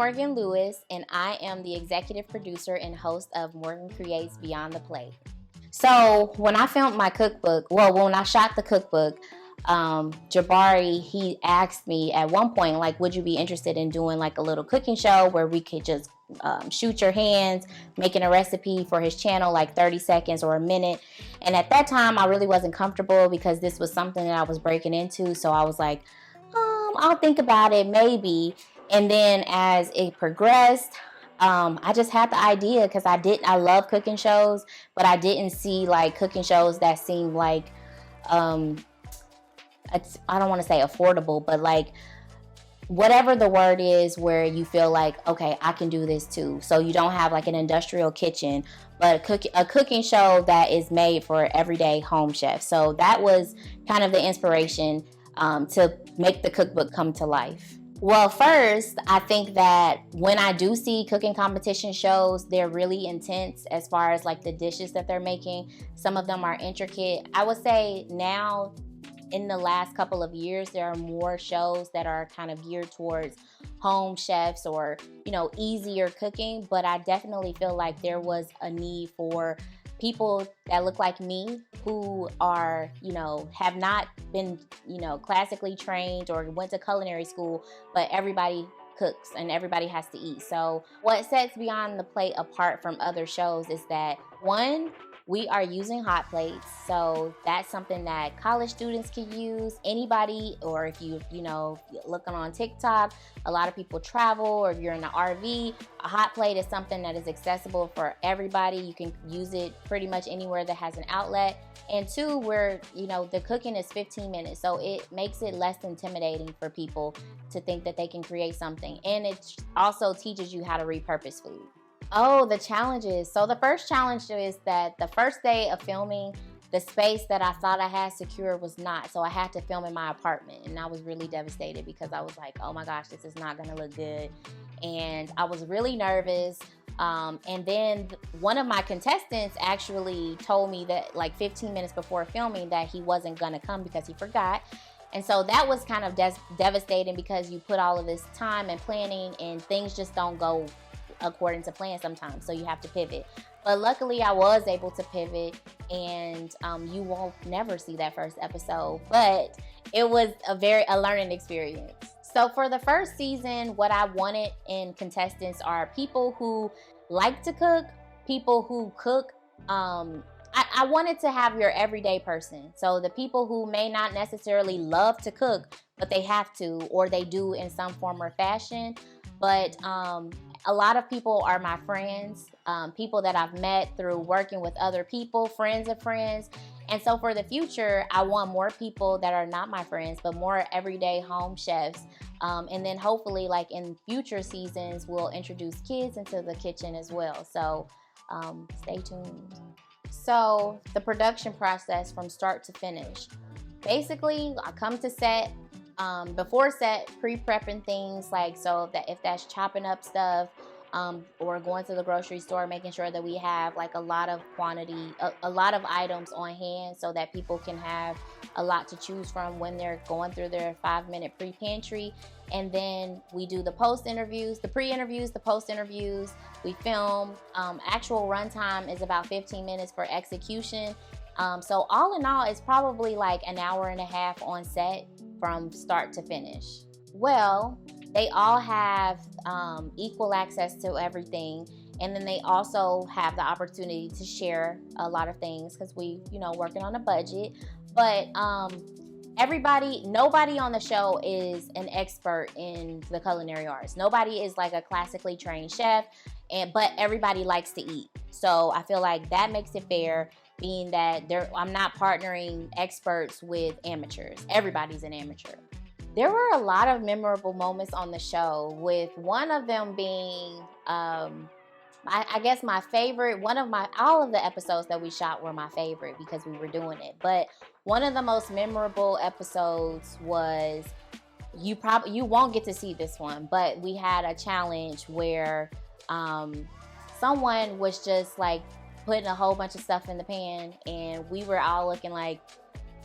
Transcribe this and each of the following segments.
Morgan Lewis, and I am the executive producer and host of Morgan Creates Beyond the Plate. So when I filmed my cookbook, when I shot the cookbook, Jabari, he asked me at one point, like, would you be interested in doing like a little cooking show where we could just shoot your hands, making a recipe for his channel, like 30 seconds or a minute. And at that time, I really wasn't comfortable because this was something that I was breaking into. So I was like, I'll think about it, maybe. And then as it progressed, I just had the idea because I love cooking shows, but I didn't see like cooking shows that seemed like, I don't want to say affordable, but like whatever the word is where you feel like, okay, I can do this too. So you don't have like an industrial kitchen, but a cooking show that is made for everyday home chefs. So that was kind of the inspiration to make the cookbook come to life. Well, first, I think that when I do see cooking competition shows, they're really intense as far as like the dishes that they're making. Some of them are intricate. I would say now, in the last couple of years, there are more shows that are kind of geared towards home chefs or, easier cooking. But I definitely feel like there was a need for people that look like me who are, have not been, classically trained or went to culinary school, but everybody cooks and everybody has to eat. So what sets Beyond the Plate apart from other shows is that, one, we are using hot plates, so that's something that college students can use. Anybody, or if you looking on TikTok, a lot of people travel, or if you're in an RV, a hot plate is something that is accessible for everybody. You can use it pretty much anywhere that has an outlet. And two, the cooking is 15 minutes, so it makes it less intimidating for people to think that they can create something. And it also teaches you how to repurpose food. Oh, the challenges. So the first challenge is that the first day of filming, the space that I thought I had secured was not. So I had to film in my apartment, and I was really devastated because I was like, oh my gosh, this is not going to look good. And I was really nervous. And then one of my contestants actually told me that like 15 minutes before filming that he wasn't going to come because he forgot. And so that was kind of devastating because you put all of this time and planning and things just don't go according to plan sometimes, so you have to pivot. But luckily I was able to pivot, and you won't never see that first episode, but it was a learning experience. So for the first season, what I wanted in contestants are people who like to cook, people who cook. I wanted to have your everyday person. So the people who may not necessarily love to cook, but they have to, or they do in some form or fashion. But a lot of people are my friends, people that I've met through working with other people, friends of friends. And so for the future, I want more people that are not my friends, but more everyday home chefs. And then hopefully, like in future seasons, we'll introduce kids into the kitchen as well. So stay tuned. So the production process from start to finish. Basically, I come to set. Before set, pre-prepping things, like, so that if that's chopping up stuff, or going to the grocery store, making sure that we have like a lot of items on hand so that people can have a lot to choose from when they're going through their 5-minute pre-pantry. And then we do the post-interviews, the pre-interviews, the post-interviews. We film. Actual runtime is about 15 minutes for execution. So all in all, it's probably like an hour and a half on set from start to finish. Well, they all have equal access to everything. And then they also have the opportunity to share a lot of things because we, working on a budget. But nobody on the show is an expert in the culinary arts. Nobody is like a classically trained chef, but everybody likes to eat. So I feel like that makes it fair, being that I'm not partnering experts with amateurs. Everybody's an amateur. There were a lot of memorable moments on the show, with one of them being, I guess my favorite, all of the episodes that we shot were my favorite because we were doing it. But one of the most memorable episodes was, you won't get to see this one, but we had a challenge where someone was just like putting a whole bunch of stuff in the pan, and we were all looking like,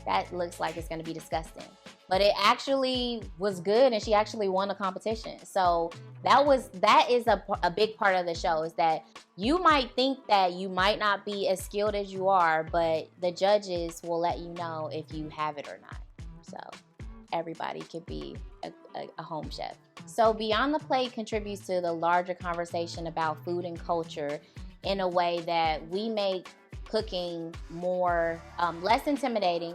that looks like it's going to be disgusting. But it actually was good, and she actually won the competition. So that is a big part of the show, is that you might think that you might not be as skilled as you are, but the judges will let you know if you have it or not. So everybody could be a home chef. So Beyond the Plate contributes to the larger conversation about food and culture in a way that we make cooking more, less intimidating,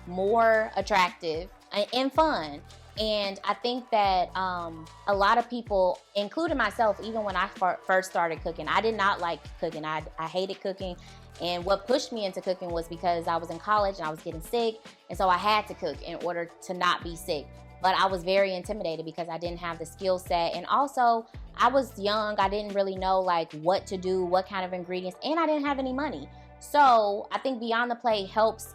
more attractive, and fun. And I think that a lot of people, including myself, even when I first started cooking, I did not like cooking. I hated cooking. And what pushed me into cooking was because I was in college and I was getting sick. And so I had to cook in order to not be sick. But I was very intimidated because I didn't have the skill set. And also, I was young. I didn't really know like what to do, what kind of ingredients, and I didn't have any money. So I think Beyond the Plate helps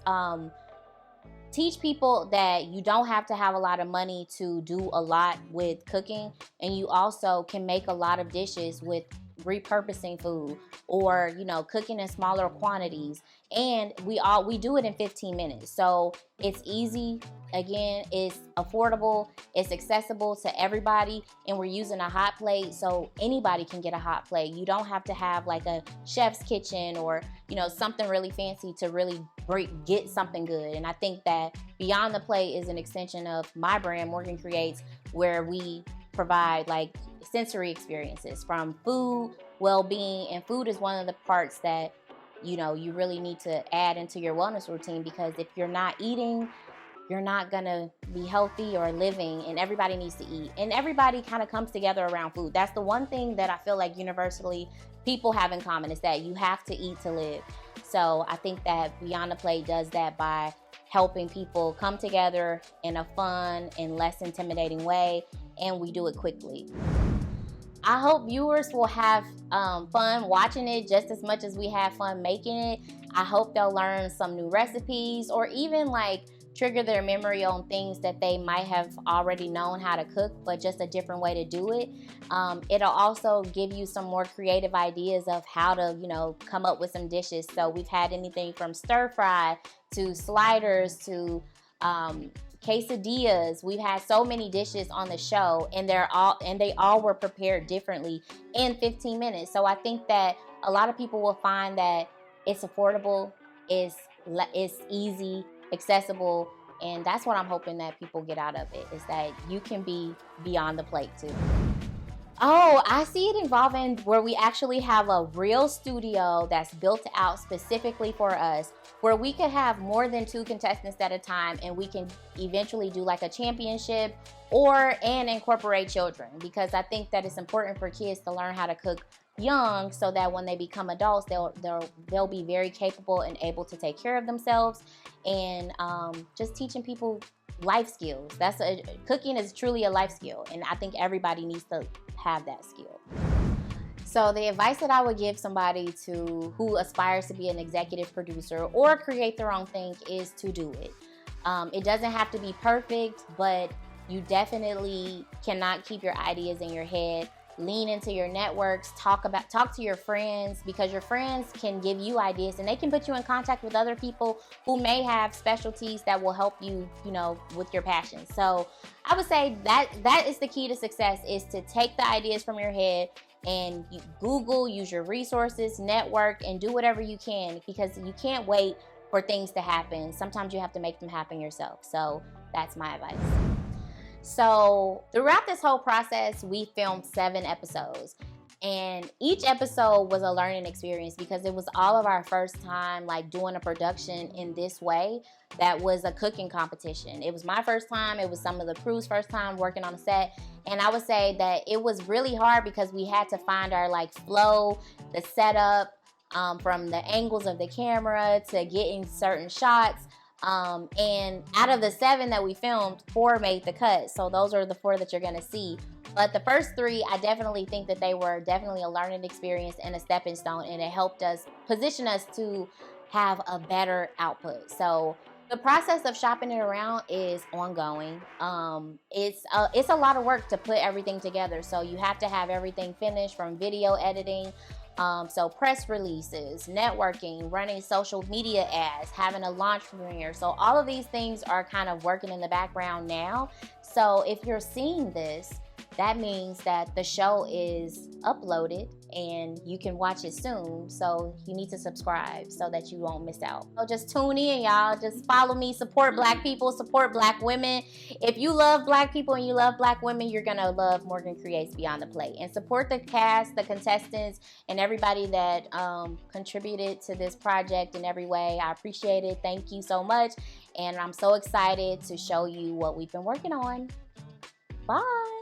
teach people that you don't have to have a lot of money to do a lot with cooking, and you also can make a lot of dishes with repurposing food, or cooking in smaller quantities. And we do it in 15 minutes, so it's easy. Again, it's affordable, it's accessible to everybody, and we're using a hot plate, so anybody can get a hot plate. You don't have to have like a chef's kitchen or something really fancy to really get something good. And I think that Beyond the Plate is an extension of my brand, Morgan Creates, where we provide like sensory experiences from food, well-being, and food is one of the parts that you really need to add into your wellness routine, because if you're not eating, you're not gonna be healthy or living, and everybody needs to eat. And everybody kind of comes together around food. That's the one thing that I feel like universally people have in common, is that you have to eat to live. So I think that Beyond the Plate does that by helping people come together in a fun and less intimidating way, and we do it quickly. I hope viewers will have fun watching it just as much as we have fun making it. I hope they'll learn some new recipes, or even like trigger their memory on things that they might have already known how to cook, but just a different way to do it. It'll also give you some more creative ideas of how to, come up with some dishes. So we've had anything from stir fry to sliders to quesadillas. We've had so many dishes on the show, and they all were prepared differently in 15 minutes. So I think that a lot of people will find that it's affordable, it's easy, accessible, and that's what I'm hoping that people get out of it, is that you can be beyond the plate too. Oh, I see it involving where we actually have a real studio that's built out specifically for us, where we could have more than 2 contestants at a time, and we can eventually do like a championship and incorporate children, because I think that it's important for kids to learn how to cook young, so that when they become adults, they'll be very capable and able to take care of themselves, and just teaching people life skills. Cooking is truly a life skill, and I think everybody needs to have that skill. So the advice that I would give somebody who aspires to be an executive producer or create their own thing is to do it. It doesn't have to be perfect, but you definitely cannot keep your ideas in your head. Lean into your networks, talk to your friends, because your friends can give you ideas, and they can put you in contact with other people who may have specialties that will help you, with your passion. So I would say that is the key to success, is to take the ideas from your head and you Google, use your resources, network, and do whatever you can, because you can't wait for things to happen. Sometimes you have to make them happen yourself. So that's my advice. So throughout this whole process, we filmed 7 episodes, and each episode was a learning experience, because it was all of our first time like doing a production in this way that was a cooking competition. It was my first time, it was some of the crew's first time working on a set, and I would say that it was really hard because we had to find our like flow, the setup, from the angles of the camera to getting certain shots. And out of the 7 that we filmed, 4 made the cut. So those are the 4 that you're gonna see. But the first 3, I definitely think that they were definitely a learning experience and a stepping stone, and it helped us position us to have a better output. So the process of shopping it around is ongoing. It's a lot of work to put everything together. So you have to have everything finished, from video editing, So press releases, networking, running social media ads, having a launch premiere. So all of these things are kind of working in the background now. So if you're seeing this, that means that the show is uploaded and you can watch it soon. So you need to subscribe so that you won't miss out. So just tune in, y'all. Just follow me, support Black people, support Black women. If you love Black people and you love Black women, you're gonna love Morgan Creates Beyond the Plate. And support the cast, the contestants, and everybody that contributed to this project in every way. I appreciate it. Thank you so much. And I'm so excited to show you what we've been working on. Bye.